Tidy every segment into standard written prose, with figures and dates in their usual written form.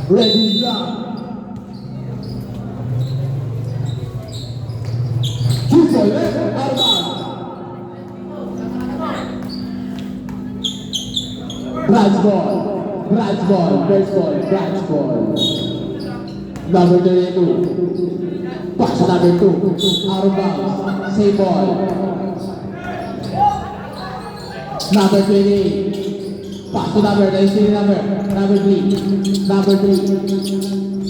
Ready, block. Two for left, out of bounds. Brad's ball, first ball, Brad's ball. Number 32. Pass number 2, out of bounds. Same ball. Number 28. Pass to number 19, number 3. Number 3.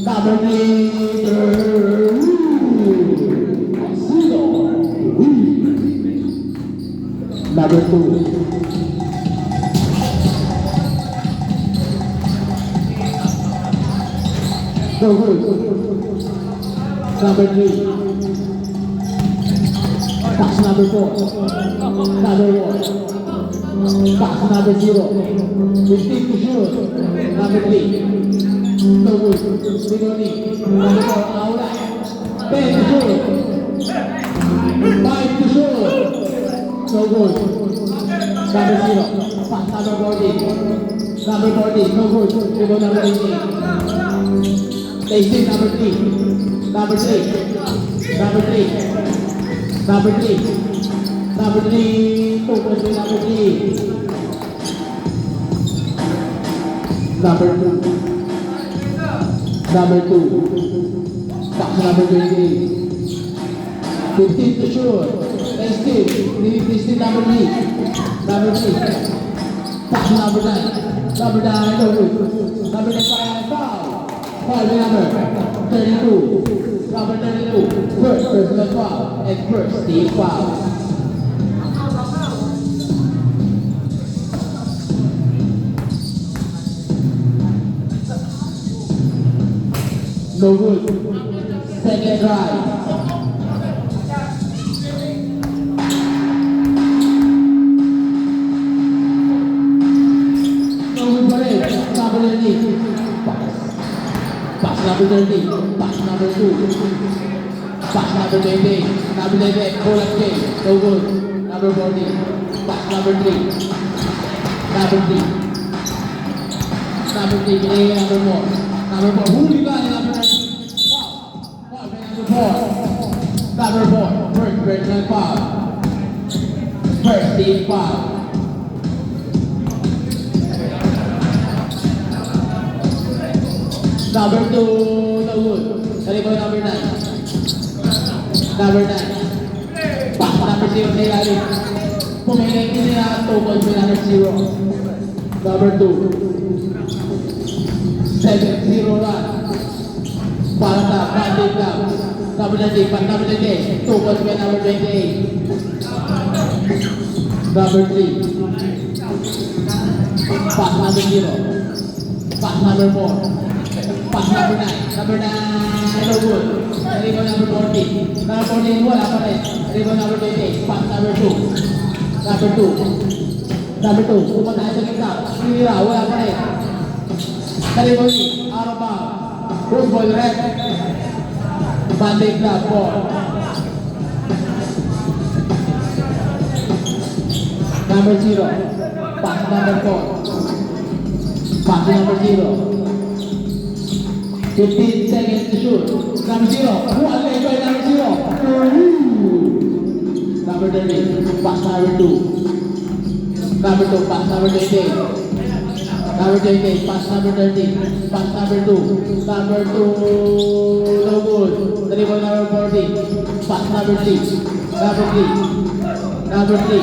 Number 3. Number 2. No good. Number 3. Pass number 4. Number 1. Pass number 0. 15 to shoot. Number 3. No good. Sigoni. Number 4. Out. 10 to shoot. 5 to shoot. No good. Number 0. Pass number 14. Number 14. No good. Sigoni number 18. 18, number 3. Number 3. Number 3. Number 3. Number 3. Focus with number 3. Number 2. Number 2. Pass number 28. 15 to shoot. 16 number 3. Number 3. Pass number 9. Number 9. No good. Number 5. Foul. Foul number 32. Number 32. First personal foul and first team foul. No good. Second drive. No good for it. Number 30. Pass number 30. Pass number 2. Pass number 20. Number 20. Pull up game. No good. Number 40. Pass number 3. Number 3. Number 3. Pinay number 4. Number 4. Huli ka ni number 9. Foul. Foul kay number 4. Number 4. First personal foul. First team foul. Number 2, no good. Kali ko number 9. Number 9. Pass number 0 sa ilalim. Pumiling din nila 2 points with number 0. Number 2. 7-0 run. Para sa Bandit Club. Number 19, pass number 20. 2 points with number 28. Number 3. Pass number 0. Pass number 4. Pass number 9. Number 9. No good. Rebound number 40. Number 40 wala pa rin. Rebound number 28. Pass number 2. Number 2. Number 2. Pumunta sa gitna. Sira. Wala pa rin. Rebound ni. Out of bounds. Good ball red. Bandit Club ball. Number 0. Pass number 4. Pass number 0. 15 seconds to shoot. Number 0. One leg by number 0. Number 30. Pass number 2. Number 2. Pass number 28. Number 28. Pass number 30. Pass number 2. Number 2. No good. Dribble number 40. Pass number 3. Number 3. Number 3.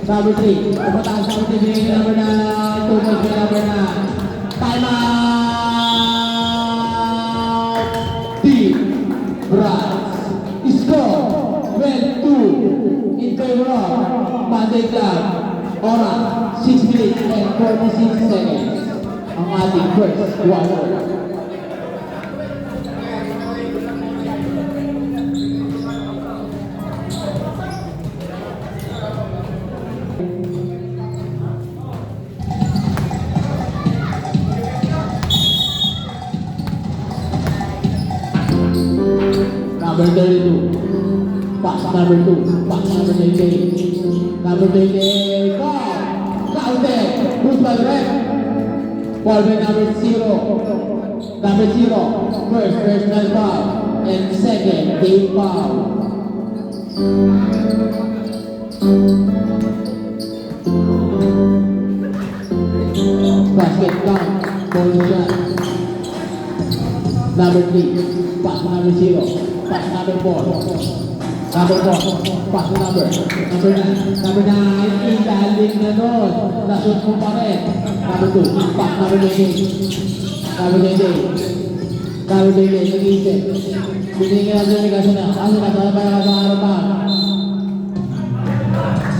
Number 3. Pumataas number 3. Binigay number 9. 2 points by number 9. Time out. Brad score 12-2 in favor of Bandit Club. Oras 6 minutes and 46 seconds. Ang ating first quarter. Number 32. Pass number 2. Pass number 28. Number 28. Foul. Counted. Push by the ref. Ball by number 0. Number 0. First personal foul. And second, team foul. Basket count. Position. Number 3. Pass number 0. Pass number 4. Number 4, pass the number 9. Number 9, ilalim na nun. Nashoot mo pa rin. Number 2, pass number 28. Number 28. Number 28, nag-iisip. Binigyan natin yung kaso na. Kasi nakapaya ka sa araw pa.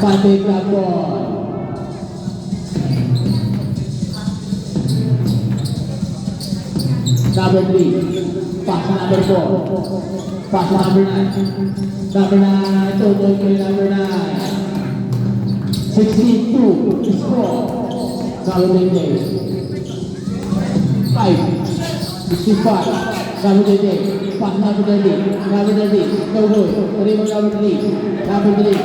Sunday Club Ball. Number 3, pass number 4. Pass number 9. Number 9, total play number 9. 62, score. Number 28. 5, 65. Number 28, pass number 30. Number 30, no good. Rebound number 3. Number 3.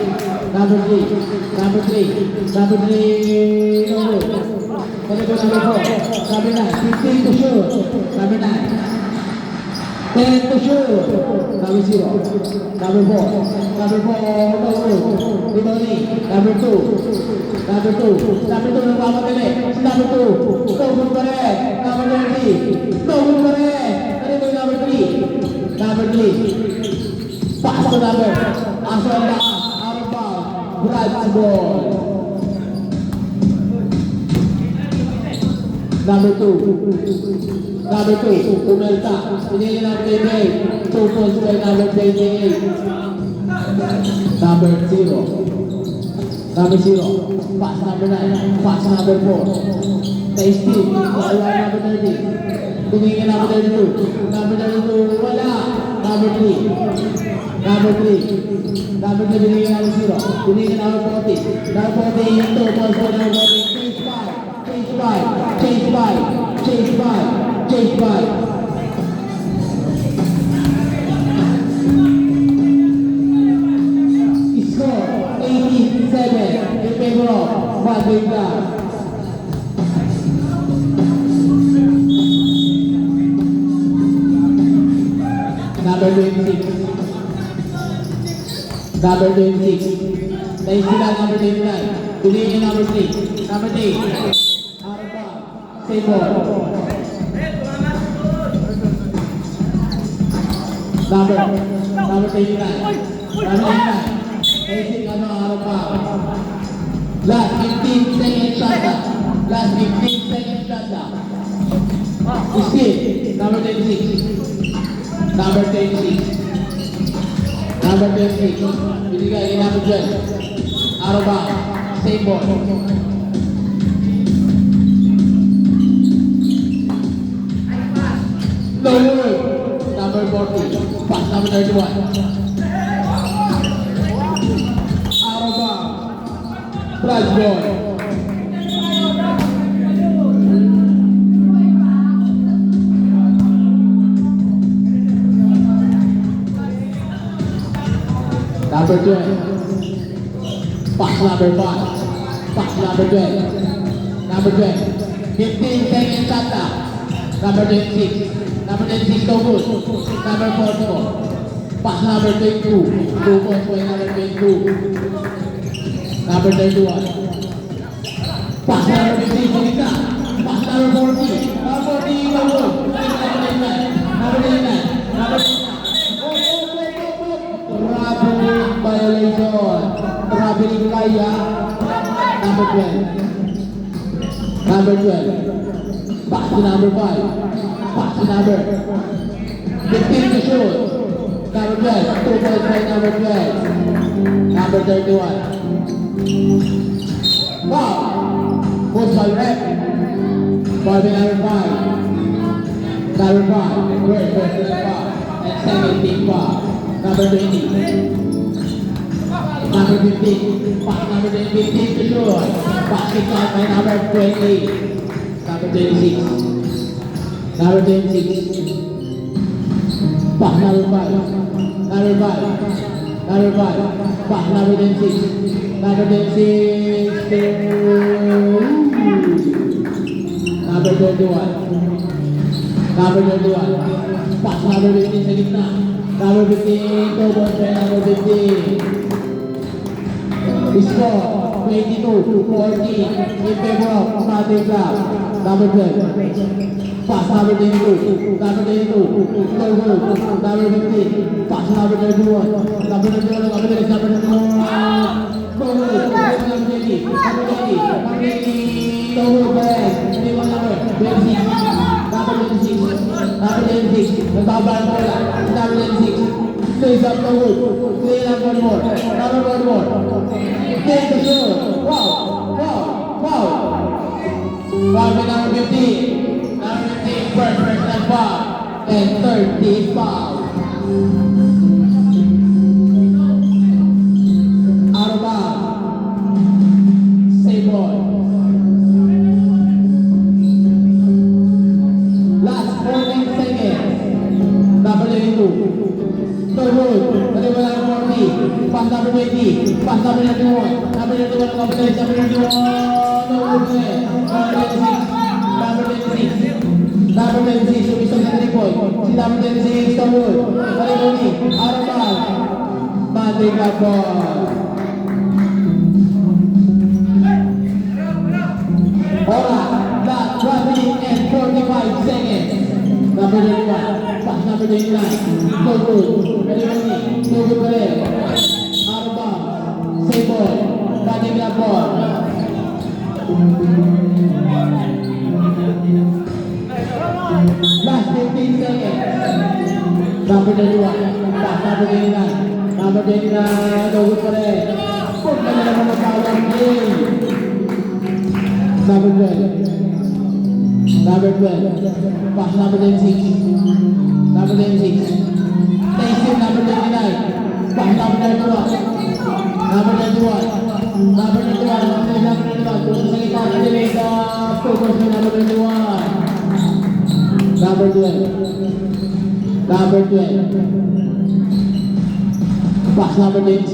Number 3. Number 3. Number 3, no good. Rebound number 4. Number 9, 15 to shoot. Number 9. 10 to shoot. Number 0. Number 4. Number 4, no good. Rebound number 2. Number 2. Number 2, nagpapadali. Si number 2. No good pa rin. Number 30. No good pa rin. Rebound number 3. Number 3. Pass to number. Aso ang lakas. Out of bounds. Brad's ball. Number 2. Number 2, Umelta. Pinili ng 28. 2 points by number 28. Number 0. Number 0. Pass number 9. Pass number 4. Tasty. Number 30. Pinili number 32. Number 32, wala. Number 3. Number 3. Number 3, pinili number 0. Pinili number 40. Number 40, 2 points by number 40. Chase 5. Chase 5. Chase 5. Chase 5. Chase 5. Score 18-7 in favor of Madrid Glass. Number 26. Number 26. Tayo sila number 29. Tuloy number 3. Number 3. Out of bounds. Save ball. Number 29. Number 29. Facing out of bounds. Last 15 seconds shot down. Last 15 seconds shot down. Still, number 26. Number 26. Number 26. Binigay kay number 12. Out of bounds. Same ball. No word. Number 40. Pass number 31. Out of bounds. Flash ball. Number 12. Pass number 5. Pass number 12. Number 12. 15 seconds shot down. Number 26. Number 26, no good. Number 44. Pass number 22. 2 points by number 22. Number 31. Pass number 15, Sinita. Pass number 40. Number 40, no good. Number 39. Number 39. Number 39. Robbery violation. Robbery kaya. Number 12. Number 12. Pass to number 5. Pass to number 15 to shoot. Number 12. 2 points by number 12. Number 31. Wow. Post by rep. Ball by number 5. Number 5. First personal foul. And second team foul. Number 20. Number 15. Pass number 15 to shoot. Basket count by number 20. Number 26. Number 26. Pass number 5. Number 5. Number 5. Pass number 26. Number 26. Number Number 21. Number 21. Pass number 15 sa gitna. Number 15. Two points by number 15. Score 22-14 in favor of Mating Club. Number 12. Pass number 22. Number 22. Number 15. Pass number 31. Number 31. Number 21. Number 20. Number 20. Number 26. Number 26. Nagbabalan mo lang. Number 26. Plays up the wood. Play up one more. Number one more. Take the shot. Wow. Wow. Wow. Foul by number 15. Number 15. First personal foul. And 30 foul. Out of bounds. Save ball. Last 14 seconds. Number 22. Third road. Number 40. Pass number 20. Pass number 91. Number 91. Number 26. Number 26. Number 26. Number 26. Umisog sa 3 point. Si number 26. Third road. Malimuni. Out of bounds. Mating Club ball. Ora. Last 1 minute and 45 seconds. Number 21. Pass number 29. Third road. Malimuni. No good pa rin. Out of bounds. Save ball. Mating Club ball. Last 15 seconds. Number 31. Pass number 29. Number 29. No good pa rin. Huwag ka na naman magkawang play. Number 12. Number 12. Pass number 26. Number 26. Takes it number 29. Pass number 31. Number 31. Number 31. Number 31. Tulad sa kita. Delay sa focus mo number 31. Number 12. Number 12. Pass number 26.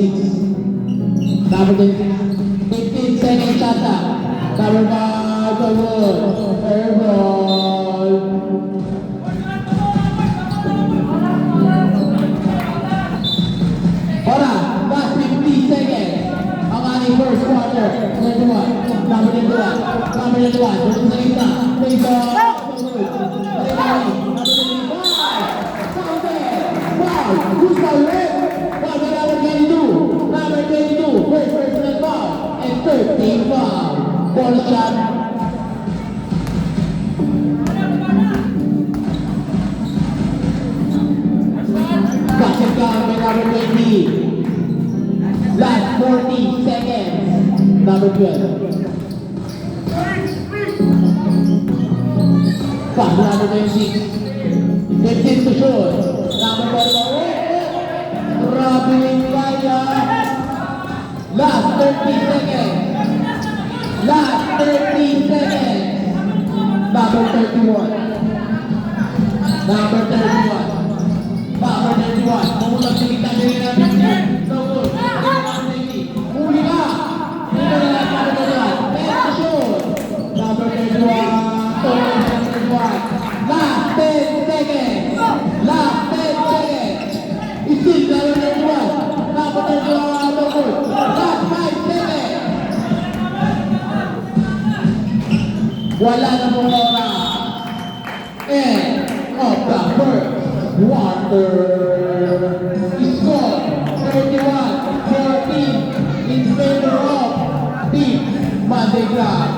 Number 26. 15 seconds shot. Number 5. The wood. Air ball. Ora, last 50 seconds. Ang ating first quarter. Number 1. Number 21. Number 21. Tulad sa kita. Face off. Who's foul red? Foul by number 22. Number 22. First personal foul. And 13 foul. Ball shot. Catch down by number 20. Last 40 seconds. Number 12. Pass number 26. 15 to shoot. Number 41. Grabe yung kaya. Last 30 seconds. Last 30 seconds. Number 31. Number 31. Number 31. Mamulang silita din natin. No good. Huli ka. Dito na lang number 31. 10 to shoot. Number 31. Last 10 seconds. Last 10 seconds. Still number 31. Number 31. No good. Last 5 seconds. Wala na pong oras. End of the first quarter. Score 31-14 in favor of Team Mating Club.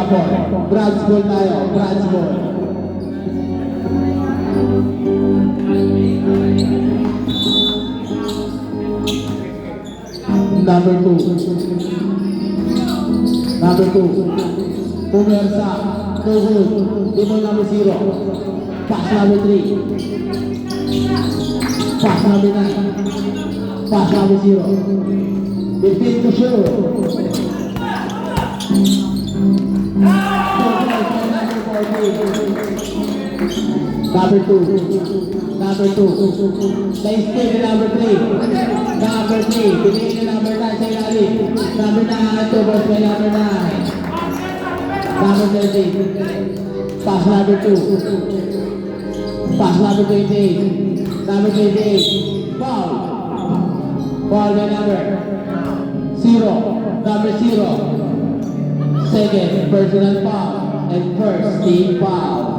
ball. Brad's ball tayo. Brad's ball. Number 2. Number 2. Pumersa. No good. Table number 0. Pass number 3. Pass number 9. Pass number 0. 15 to shoot. Number 2. Number 2. Nice play to number 3. Number 3. Bigay na number 9 sa ilalim. Number 9. Two balls by number 9. Number 13. Pass number 2. Pass number 28. Number 28. Foul. Foul by number 0. Number 0. Second personal foul. And first team foul.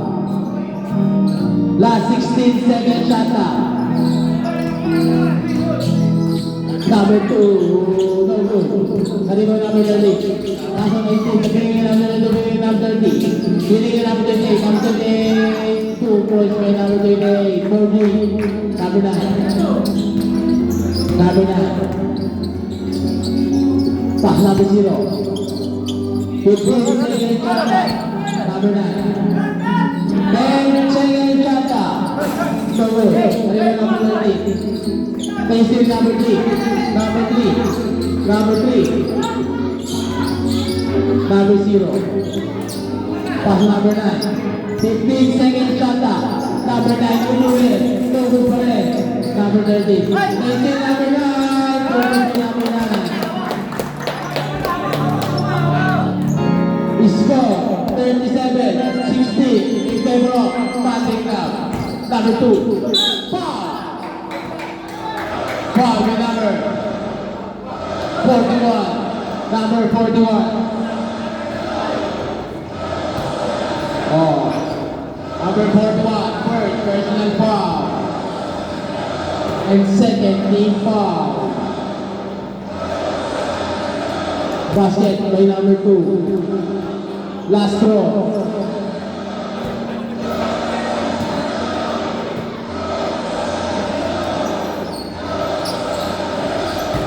Last 16 second shot clock. Number 2. No good. Kalibo number 30. Nasa 19. Nagpingin number 30. Pinigin number 28. Number 28. 2 points by number 28. 4 Number 9. Number 9. Pass number 0. 15 second shot clock. Number 9. 10 second shot clock. So good. Kalibo number 30. Facing number 3. Number 3. Number 3. Number 0. Pass number 9. 15 second shot clock. Number 9 will do it. No good for it. Number 30. Facing number 9. Number 9. Score 37-16 in favor of Patrick Club. Number 2. Foul. Foul by number 41. Number 41. Oh. Number 41. First personal foul. And second team foul. Basket by number 2. Last throw.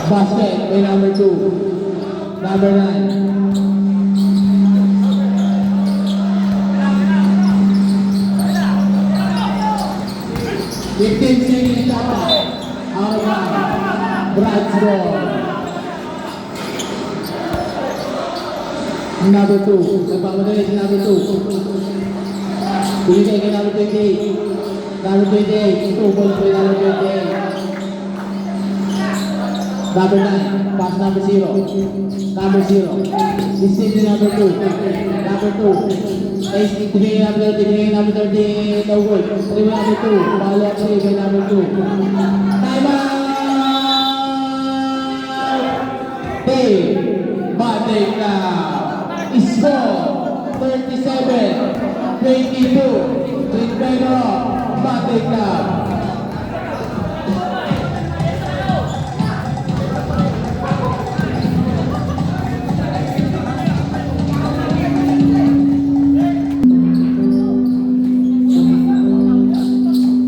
Basket by number 2. Number 9. Seconds shot. Out of bounds. Brad's ball. Number 2. Nagpapadali si number 2. Binigay kay number 28. Number 28. 2 balls by number 28. Number 9. Pass number 0. Number 0. This is number 2. Number 2. Nice kick to number 30. Binigay number 30. No good. Three by number 2. Follow up 3 by number 2. Time out! Hey! Batik na! Score 37-22 in favor of Batik Club.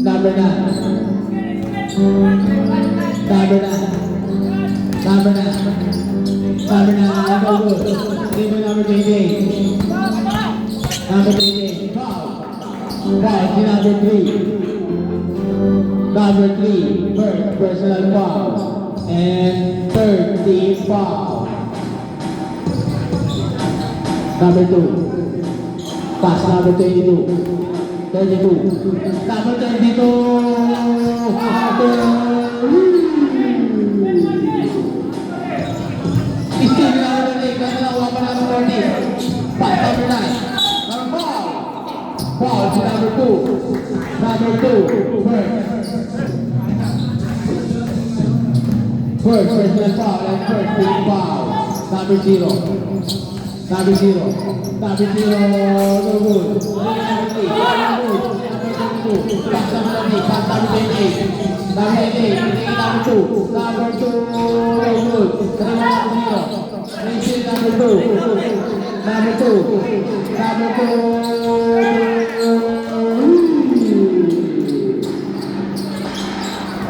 Number 9. Number 9. Number 9. Number 9. No good. Number 28. Number 28. Foul. Foul to number 3. Number 3. First personal foul. And third team foul. Number 2. Pass number 22. 32. Number 32. Still number 8. Kasi nakuha pa number 30. Pass number 9. Number 4. Foul to number 2. Number 2. First personal foul and first team foul. Number 0. Number 0. Number 0. No good. Number 3. Number 2. Pass number 3. Pass number 28. Number 28. Number 2. Number 2. No good. Number 0. Number 2. Number 2. Number 2.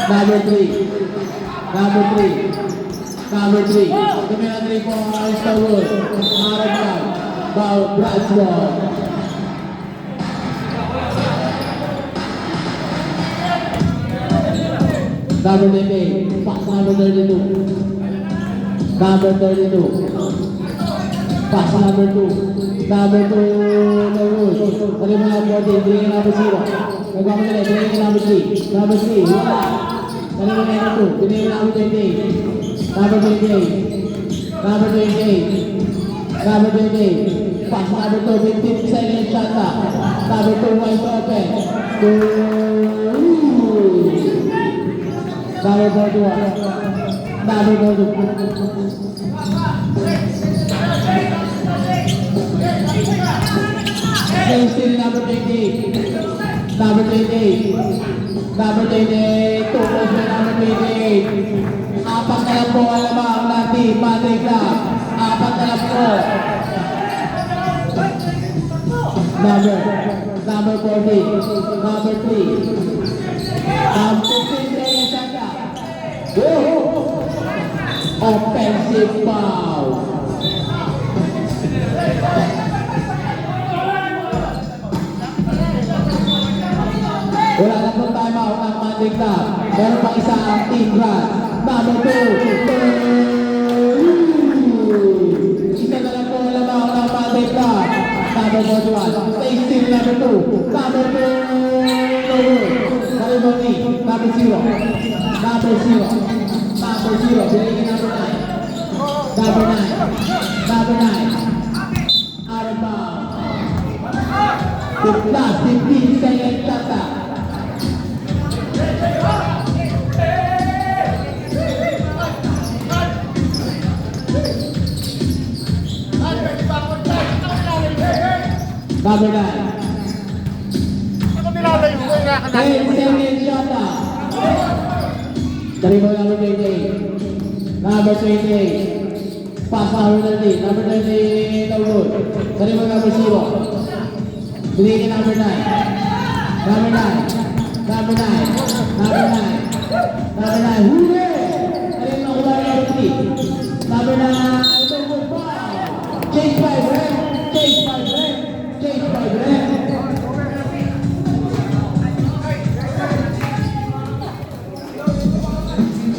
Number 3. Number 3. Number 3. Kami na 3 points to Wood. Aragon. Bradshaw. Number 28. Pass number 32. Number 32. Pass number 2. Number 2 to Wood. Kali mo na 14. Binigyan number 0. Nagmamadali. Binigyan number 3. Number 3. Wala. Kali mo na 2. Binigyan number 28. Number 28. Number 28. Number 28. Pass number 2. 15 seconds shot na. Number 2 wide open. Number 41. Number 42. Still number 28. Number 28. Number 28. Tukos na number 28. Apat na lang po ang lamang ng Team Madrid Club. Apat na lang po. Number 40. Number 3. Number 15. Reyes Santa. Offensive foul. Wala na po time out ang Madrid Club. Meron pa isa ang Team Brad. Number 2. Isa na lang po lamang ng Madrid Club. Number 41. Stay still number 2. Number 2. Kalimoni. Number 0. Number 0. Number 0. Binigyan number 9. Number 9. Number 9. Out of bounds. The last 15 seconds tata. Number 9. Hey, 7 shot na. Dari mo number 28. Number 28. Pass number 30. Number 30 no good. Dari mo number 0. Binigyan number 9. Number 9. Number 9. Number 9. Number 9. Huli! Dari mo nakuha number 3. Number 9. Ito mo pa. Change 5 red. Change 5 red. Change 5 red.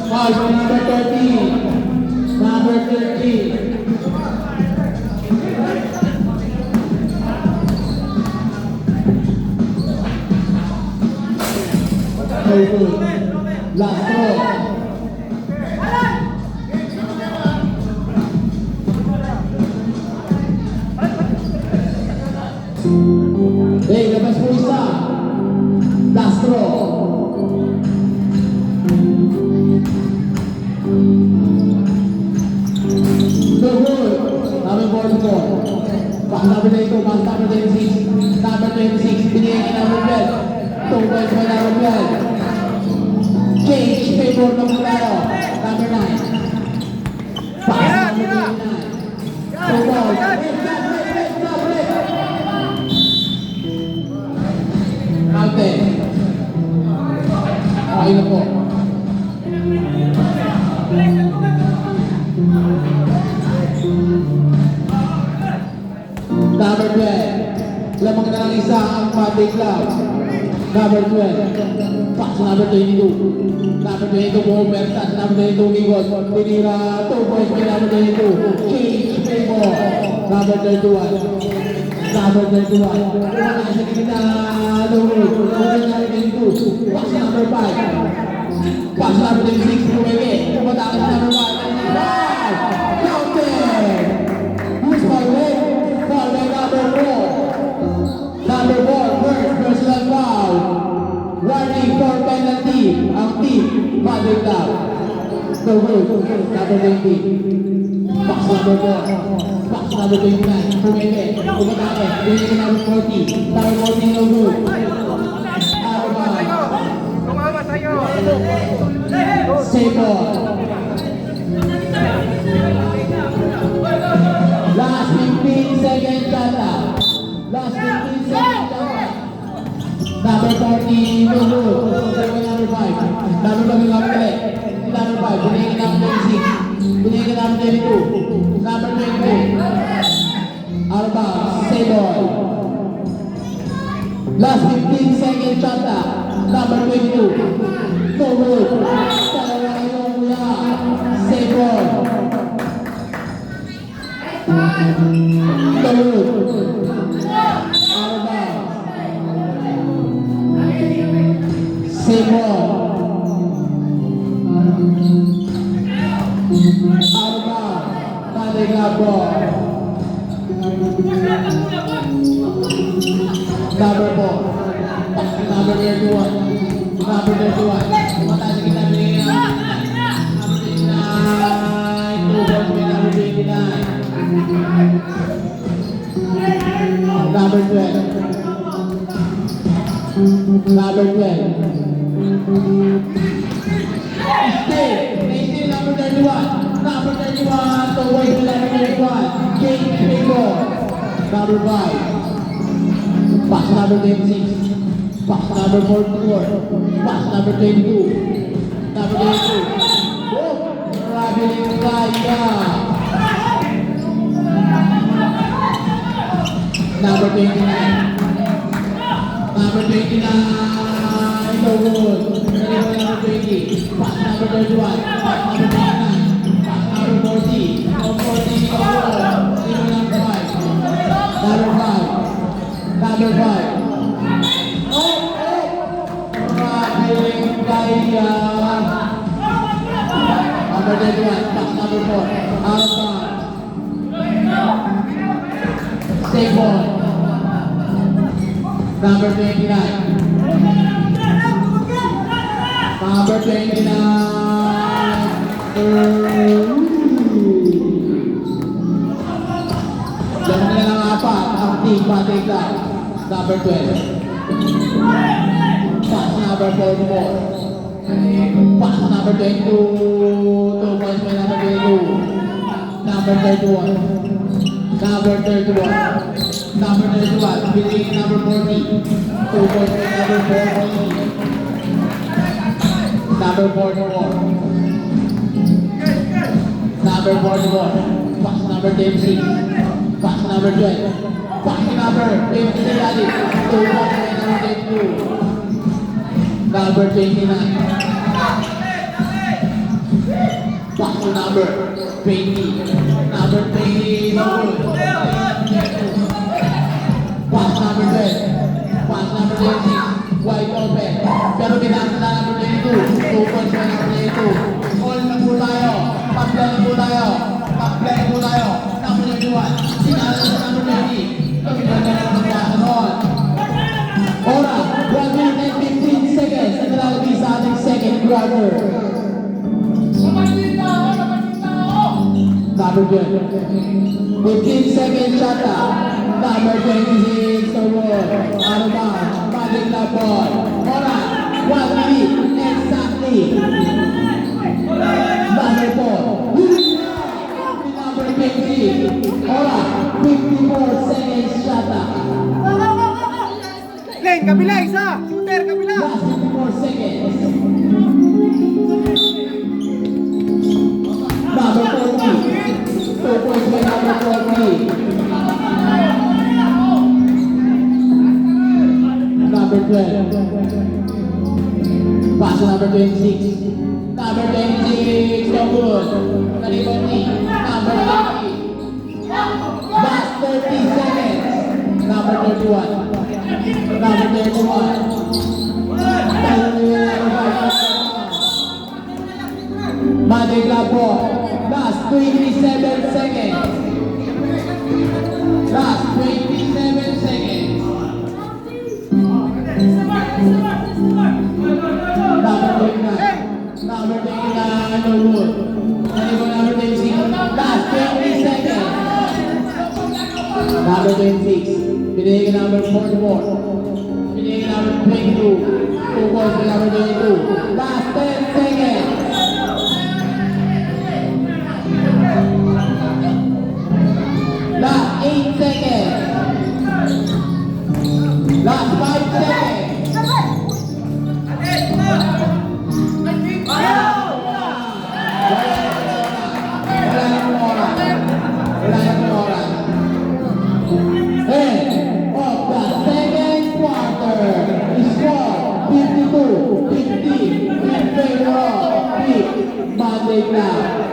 Foul for number 13. Number 13. Last throw. Hey, labas po isa. Last throw. So good. Number 44. Pass number 22. Pass number 26. Number 26. Binigay ka number 12. 2 points by number 12. Change favor ng Mularo. Number 9. Pass number 29. 2 points. Mountain. Okay na po. Number 12. Lamang na lang isa ang Madrid Club. Number 12. Pass number 22. Number 22 po, Bertas. Number 22, Migos. Tinira 2 points by number 22. Change favor. Number 31. Number 31. Wala sa kita. Number 22. Pass number 5. Pass number 26. Pumili. Pumatakas number 1. Wow! Counted! Who's my leg? Foul by number 4. Number 4. First personal foul. Warning for penalty. Ang team, Madrid Club. So good. Number 20. Box number 4. Box number 29. Pumili. Pumatakas. Pumili number 40. Number 40 no good. Saber. Last 15 seconds. Number 40, no good. Number 5. Number 5, number 5. Binigyan number 26. Binigyan number 22. Number 22. Out of bounds. Stay ball. Last 15 seconds shot clock. Number 22. No good. Dalawa yung kuya. Stay ball. No good. Out of bounds. Stay ball. Out of bounds. Balik na ball. Number 4. Number 31. Number 31. Mataas kita binigyan. Number 29. Two balls may number 29. Number 12. Number 12. Still number 31. Number 31. So wait for number 31. King Pico. Number 5. Pass number 26. Pass number 44. Pass number 22. Number 22. Oh, Rabiling Kaya. Number 29. Number 29. No good. Number 20. Pass number 31. Pass number 29. Pass number 40. No 40. No good. Number 5. Number 5. Number 5. Rabiling Kaya. Number 31. Pass number 4. Out of bounds. Stay ball. Number 29. Number 29. Yan na lang apat. Ang team patigla. Number 12. Pass number 44. Pass number 22. 2 points by number 22. Number 31. Number 31. Number 31. Binigay number 40. 2 points by number 40. Number 44. Number 44. Pass number 36. Pass number 12. Pass number 23. 2 points by number 22. Number 29. Pass number 20. Number 20. No good. Pass number 10. Pass number 26. Wide open. Pero binasa na number 22. 2 points by number 22. All na po tayo. Pag-play na po tayo. Pag-play na po tayo. Number 21. Sinala sa number 20. Pag-play na po tayo. Ora, 1 minute and 15 seconds. Ang nalalagay sa ating second quarter. Number 12. 15 seconds shot up. Number 26. The wall. Out of bounds. Magic na ball. Ora, 1 minute exactly. Number 4. Number 20. Ora, 54 seconds shot up. Lane, kabila, isa! Shooter, kabila! Last 54 seconds. Number 40. 2 points by number 40. Number 12. Pass number 26. Number 26. No good. Number 20. Number 20. Last 30 seconds. Number 31. Number 31. Magic lap ball. Last 27 seconds. Last 27 seconds. Number 29. Number 29. No good. Number 26. Last 20 seconds. Number 26. Binigay number 44. Binigay number 22. 2 balls by number 22. Last 10 seconds. Last 8 seconds. Last 5 seconds. End of the second quarter. Score 52-50 in favor of Team Monday Club.